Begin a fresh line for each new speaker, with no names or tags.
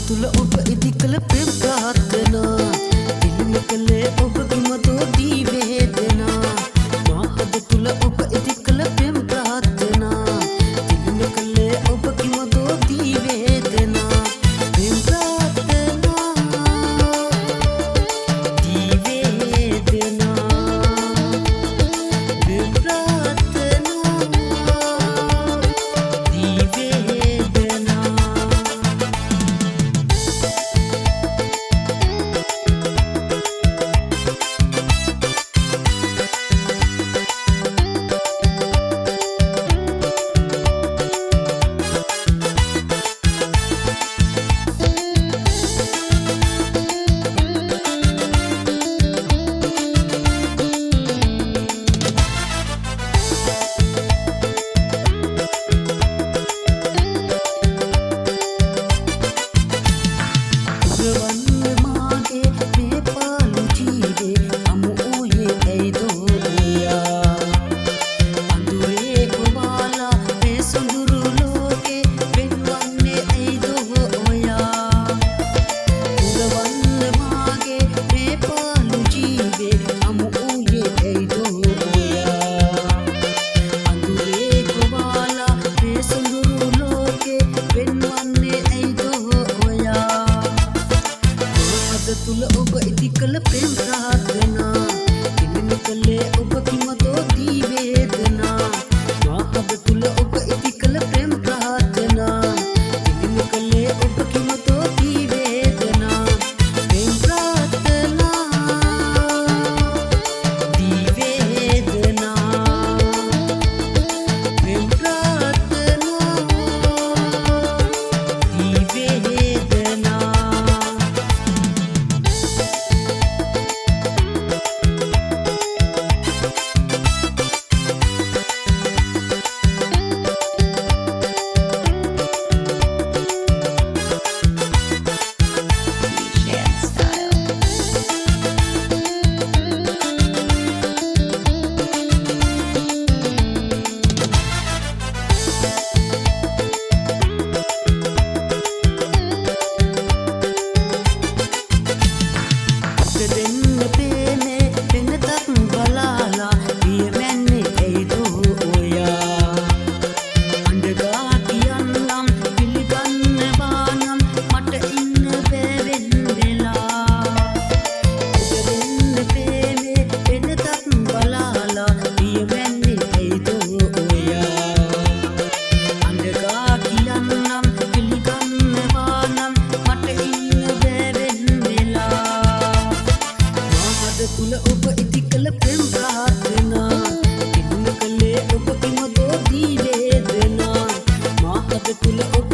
තුල ඔබ ඉදි කළ ප්‍රේම ප්‍රාර්ථනා දිලිම කළේ ඔබගේ මතෝදී වේදනා මා හද තුල ඔබ ඉදි කළ ප්‍රේම ප්‍රාර්ථනා දිලිම කළේ ඔබගේ මතෝදී වේදනා ප්‍රේම ප්‍රාර්ථනා දී වේදනා ප්‍රේම ප්‍රාර්ථනා දී වේදනා තුල ඔබ ඉදි කළ ප්‍රේම ප්‍රාර්ථනා දිලිම කළේ ඔබගේ මතෝදී වේදනා මා හද තුල ඔබ ඉදි කළ ප්‍රේම ප්‍රාර්ථනා දිලිම කළේ ඔබගේ මතෝදී වේදනා ප්‍රේම ප්‍රාර්ථනා දී වේදනා ප්‍රේම ප්‍රාර්ථනා දී වේදනා තුල ඔබ ඉදි කළ ප්‍රේම ප්‍රාර්ථනා දිලිම කළේ ඔබගේ මතෝදී වේදනා මා හද තුල ඔබ